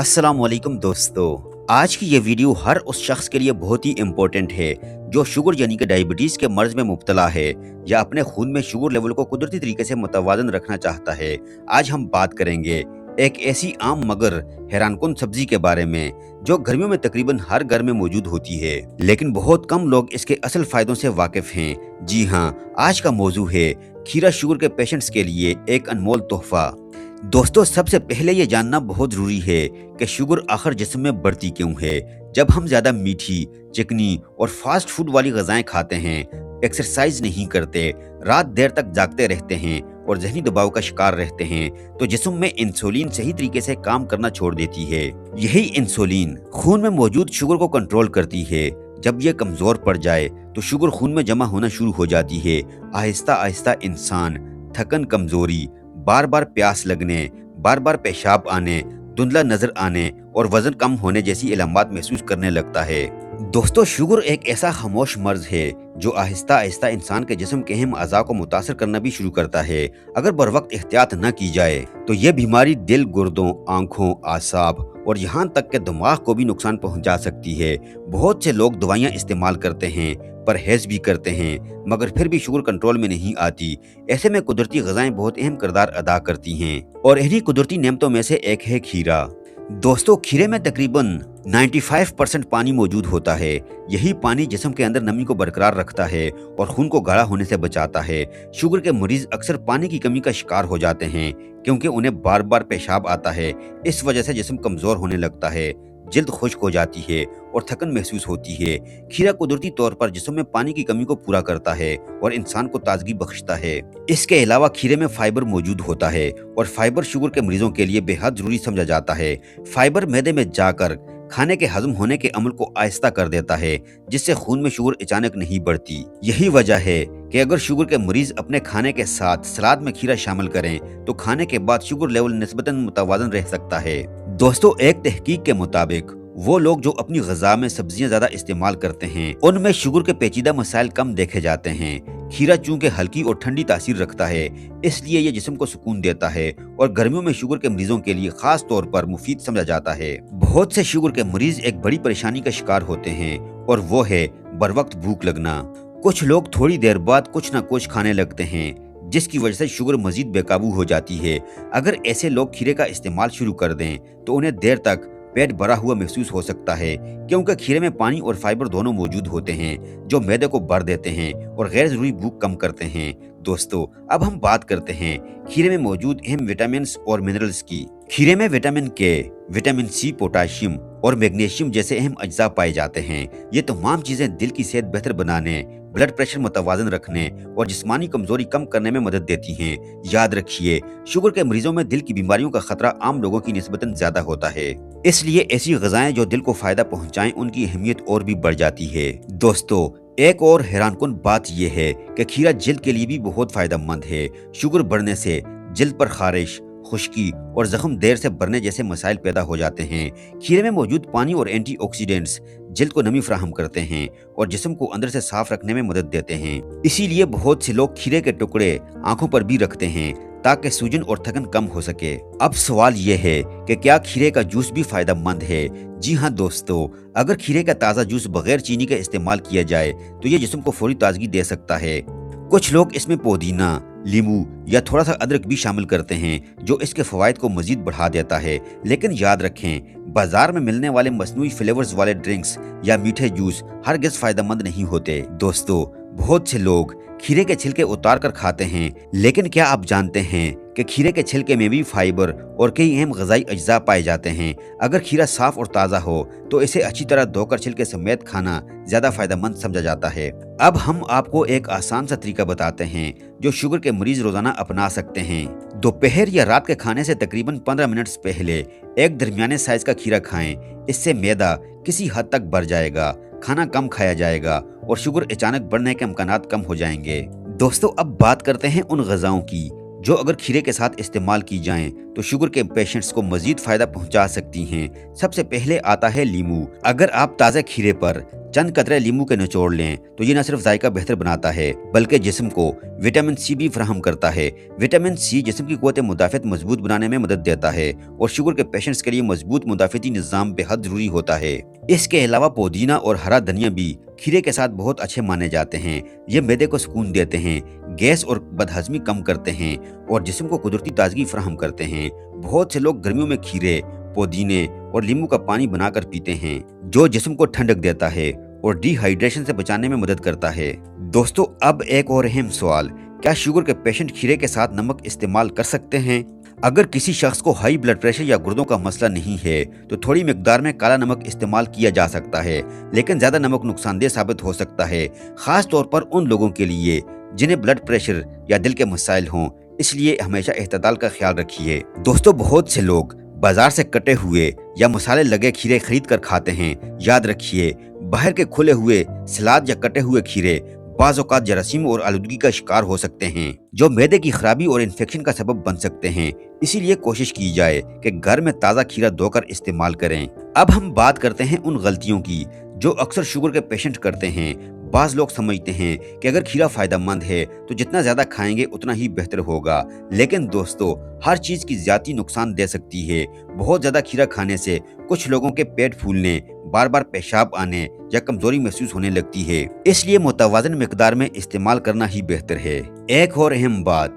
अस्सलाम वालेकुम दोस्तों। आज की ये वीडियो हर उस शख्स के लिए बहुत ही इम्पोर्टेंट है जो शुगर यानी कि डायबिटीज़ के मर्ज में मुब्तला है या अपने खून में शुगर लेवल को कुदरती तरीके से मुतवाज़न रखना चाहता है। आज हम बात करेंगे एक ऐसी आम मगर हैरानकुन सब्जी के बारे में जो गर्मियों में तकरीबन हर घर में मौजूद होती है, लेकिन बहुत कम लोग इसके असल फायदों से वाकिफ हैं। जी हाँ, आज का मौजू है खीरा शुगर के पेशेंट्स के लिए एक अनमोल तोहफा। दोस्तों, सबसे पहले ये जानना बहुत ज़रूरी है कि शुगर आखिर जिस्म में बढ़ती क्यों है। जब हम ज़्यादा मीठी, चिकनी और फास्ट फूड वाली ग़िज़ाएं खाते हैं, एक्सरसाइज नहीं करते, रात देर तक जागते रहते हैं और ज़हनी दबाव का शिकार रहते हैं, तो जिस्म में इंसुलिन सही तरीके से काम करना छोड़ देती है। यही इंसुलिन खून में मौजूद शुगर को कंट्रोल करती है। जब ये कमज़ोर पड़ जाए तो शुगर खून में जमा होना शुरू हो जाती है। आहिस्ता आहिस्ता इंसान थकन, कमज़ोरी, बार बार प्यास लगने, बार बार पेशाब आने, धुंधला नजर आने और वजन कम होने जैसी इलामात महसूस करने लगता है। दोस्तों, शुगर एक ऐसा खामोश मर्ज है जो आहिस्ता आहिस्ता इंसान के जिस्म के अहम अज़ा को मुतासर करना भी शुरू करता है। अगर बर वक्त एहतियात न की जाए तो ये बीमारी दिल, गुर्दों, आंखों, आसाब और यहाँ तक के दिमाग को भी नुकसान पहुँचा सकती है। बहुत से लोग दवाइयाँ इस्तेमाल करते हैं, परहेज भी करते हैं, मगर फिर भी शुगर कंट्रोल में नहीं आती। ऐसे में कुदरती ग़िज़ाएं बहुत अहम किरदार अदा करती हैं और इन्हीं कुदरती नेमतों में से एक है खीरा। दोस्तों, खीरे में तकरीबन 95% पानी मौजूद होता है। यही पानी जिस्म के अंदर नमी को बरकरार रखता है और खून को गाढ़ा होने से बचाता है। शुगर के मरीज अक्सर पानी की कमी का शिकार हो जाते हैं क्योंकि उन्हें बार बार पेशाब आता है। इस वजह से जिस्म कमज़ोर होने लगता है, जल्द खुश्क हो जाती है और थकन महसूस होती है। खीरा कुदरती तौर पर जिस्म में पानी की कमी को पूरा करता है और इंसान को ताजगी बख्शता है। इसके अलावा खीरे में फाइबर मौजूद होता है और फाइबर शुगर के मरीजों के लिए बेहद जरूरी समझा जाता है। फाइबर मैदे में जाकर खाने के हजम होने के अमल को आहिस्ता कर देता है, जिससे खून में शुगर अचानक नहीं बढ़ती। यही वजह है कि अगर शुगर के मरीज अपने खाने के साथ सलाद में खीरा शामिल करें तो खाने के बाद शुगर लेवल निस्बतन मुतवाज़न रह सकता है। दोस्तों, एक तहकीक के मुताबिक वो लोग जो अपनी ग़िज़ा में सब्जियां ज़्यादा इस्तेमाल करते हैं उनमें शुगर के पेचीदा मसाइल कम देखे जाते हैं। खीरा चूंकि हल्की और ठंडी तासीर रखता है, इसलिए ये जिस्म को सुकून देता है और गर्मियों में शुगर के मरीजों के लिए खास तौर पर मुफीद समझा जाता है। बहुत से शुगर के मरीज एक बड़ी परेशानी का शिकार होते हैं और वो है बर वक्त भूख लगना। कुछ लोग थोड़ी देर बाद कुछ न कुछ खाने लगते हैं, जिसकी वजह से शुगर मजीद बेकाबू हो जाती है। अगर ऐसे लोग खीरे का इस्तेमाल शुरू कर दें तो उन्हें देर तक पेट भरा हुआ महसूस हो सकता है, क्योंकि खीरे में पानी और फाइबर दोनों मौजूद होते हैं जो मैदे को भर देते हैं और गैर जरूरी भूख कम करते हैं। दोस्तों, अब हम बात करते हैं खीरे में मौजूद अहम विटामिन और मिनरल्स की। खीरे में विटामिन के, विटामिन सी, पोटाशियम और मैग्नीशियम जैसे अहम अज्जा पाए जाते हैं। ये तमाम चीजें दिल की सेहत बेहतर बनाने, ब्लड प्रेशर मुतवाज़न रखने और जिस्मानी कमजोरी कम करने में मदद देती हैं। याद रखिए, शुगर के मरीजों में दिल की बीमारियों का खतरा आम लोगों की निस्बतन ज्यादा होता है, इसलिए ऐसी ग़िज़ाएं जो दिल को फायदा पहुंचाएं उनकी अहमियत और भी बढ़ जाती है। दोस्तों, एक और हैरानकुन बात यह है कि खीरा जिल्द के लिए भी बहुत फायदेमंद है। शुगर बढ़ने से जिल्द पर खारिश, खुश्की और जख्म देर से भरने जैसे मसाइल पैदा हो जाते हैं। खीरे में मौजूद पानी और एंटीऑक्सीडेंट्स जिल्द को नमी फराहम करते हैं और जिस्म को अंदर से साफ रखने में मदद देते हैं। इसीलिए बहुत से लोग खीरे के टुकड़े आंखों पर भी रखते हैं ताकि सूजन और थकन कम हो सके। अब सवाल ये है कि क्या खीरे का जूस भी फायदेमंद है? जी हाँ दोस्तों, अगर खीरे का ताज़ा जूस बगैर चीनी का इस्तेमाल किया जाए तो ये जिस्म को फौरी ताजगी दे सकता है। कुछ लोग इसमें पुदीना, नींबू या थोड़ा सा अदरक भी शामिल करते हैं जो इसके फवायद को मजीद बढ़ा देता है। लेकिन याद रखें, बाजार में मिलने वाले मसनूई फ्लेवर्स वाले ड्रिंक्स या मीठे जूस हरगिज़ फायदेमंद नहीं होते। दोस्तों, बहुत से लोग खीरे के छिलके उतार कर खाते हैं, लेकिन क्या आप जानते हैं कि खीरे के छिलके में भी फाइबर और कई अहम ग़िज़ाई अज्जा पाए जाते हैं। अगर खीरा साफ और ताज़ा हो तो इसे अच्छी तरह धोकर छिलके समेत खाना ज़्यादा फायदेमंद समझा जाता है। अब हम आपको एक आसान सा तरीका बताते हैं जो शुगर के मरीज रोजाना अपना सकते हैं। दोपहर या रात के खाने से तकरीबन 15 मिनट पहले एक दरमियाने साइज का खीरा खाएं। इससे मैदा किसी हद तक भर जाएगा, खाना कम खाया जाएगा और शुगर अचानक बढ़ने के इम्कानात कम हो जाएंगे। दोस्तों, अब बात करते हैं उन ग़िज़ाओं की जो अगर खीरे के साथ इस्तेमाल की जाएं तो शुगर के पेशेंट्स को मजीद फायदा पहुंचा सकती हैं। सबसे पहले आता है लीमू। अगर आप ताज़ा खीरे पर चंद कतरे लीमू के निचोड़ लें तो ये न सिर्फ जायका बेहतर बनाता है बल्कि जिस्म को विटामिन सी भी फराहम करता है। विटामिन सी जिस्म की क़ुव्वत मुदाफ़त मजबूत बनाने में मदद देता है और शुगर के पेशेंट्स के लिए मजबूत मुदाफ़ती निज़ाम बेहद ज़रूरी होता है। इसके अलावा पुदीना और हरा धनिया भी खीरे के साथ बहुत अच्छे माने जाते हैं। ये मैदे को सुकून देते हैं, गैस और बदहजमी कम करते हैं और जिस्म को कुदरती ताजगी फराहम करते हैं। बहुत से लोग गर्मियों में खीरे, पुदीने और नींबू का पानी बनाकर पीते हैं जो जिस्म को ठंडक देता है और डिहाइड्रेशन से बचाने में मदद करता है। दोस्तों, अब एक और अहम सवाल, क्या शुगर के पेशेंट खीरे के साथ नमक इस्तेमाल कर सकते हैं? अगर किसी शख्स को हाई ब्लड प्रेशर या गुर्दों का मसला नहीं है तो थोड़ी मिकदार में काला नमक इस्तेमाल किया जा सकता है, लेकिन ज़्यादा नमक नुकसानदेह साबित हो सकता है, खास तौर पर उन लोगों के लिए जिन्हें ब्लड प्रेशर या दिल के मसाइल हों। इसलिए हमेशा एहतियात का ख्याल रखिए। दोस्तों, बहुत से लोग बाजार से कटे हुए या मसाले लगे खीरे खरीद कर खाते हैं। याद रखिए, बाहर के खुले हुए सलाद या कटे हुए खीरे बाज़ औक़ात जरासीम और आलूदगी का शिकार हो सकते हैं जो मैदे की खराबी और इन्फेक्शन का सबब बन सकते हैं। इसीलिए कोशिश की जाए कि घर में ताज़ा खीरा धोकर इस्तेमाल करें। अब हम बात करते हैं उन गलतियों की जो अक्सर शुगर के पेशेंट करते हैं। बाज़ लोग समझते हैं कि अगर खीरा फ़ायदेमंद है तो जितना ज़्यादा खाएंगे उतना ही बेहतर होगा, लेकिन दोस्तों, हर चीज़ की ज़्यादती नुकसान दे सकती है। बहुत ज़्यादा खीरा खाने से कुछ लोगों के पेट फूलने, बार बार पेशाब आने या कमजोरी महसूस होने लगती है। इसलिए मुतवाज़न मिकदार में इस्तेमाल करना ही बेहतर है। एक और अहम बात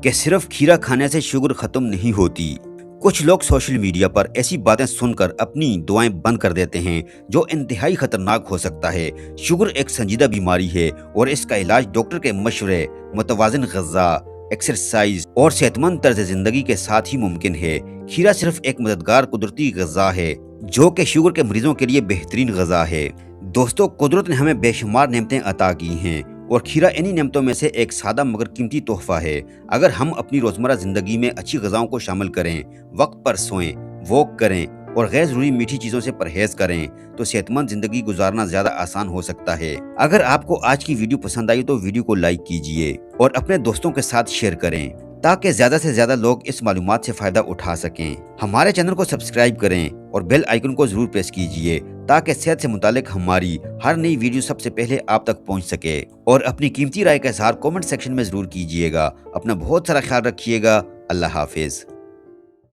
कि सिर्फ खीरा खाने से शुगर ख़त्म नहीं होती। कुछ लोग सोशल मीडिया पर ऐसी बातें सुनकर अपनी दुआएं बंद कर देते हैं जो इंतहाई खतरनाक हो सकता है। शुगर एक संजीदा बीमारी है और इसका इलाज डॉक्टर के मशवरे, मुतवाज़िन ग़िज़ा, एक्सरसाइज और सेहतमंद तर्ज ज़िंदगी के साथ ही मुमकिन है। खीरा सिर्फ एक मददगार कुदरती ग़िज़ा है जो कि शुगर के मरीजों के लिए बेहतरीन ग़िज़ा है। दोस्तों, कुदरत ने हमें बेशुमार नेमतें अता की हैं और खीरा इन्हीं नेमतों में से एक सादा मगर कीमती तोहफा है। अगर हम अपनी रोज़मर्रा ज़िंदगी में अच्छी ग़िज़ाओं को शामिल करें, वक्त पर सोएं, वॉक करें और गैर ज़रूरी मीठी चीज़ों से परहेज़ करें तो सेहतमंद ज़िंदगी गुजारना ज़्यादा आसान हो सकता है। अगर आपको आज की वीडियो पसंद आई तो वीडियो को लाइक कीजिए और अपने दोस्तों के साथ शेयर करें ताकि ज़्यादा से ज़्यादा लोग इस मालूमात से फ़ायदा उठा सकें। हमारे चैनल को सब्सक्राइब करें और बेल आइकन को ज़रूर प्रेस कीजिए ताकि सेहत से मुतालिक हमारी हर नई वीडियो सबसे पहले आप तक पहुंच सके। और अपनी कीमती राय का इज़हार कमेंट सेक्शन में ज़रूर कीजिएगा। अपना बहुत सारा ख्याल रखिएगा। अल्लाह हाफिज़।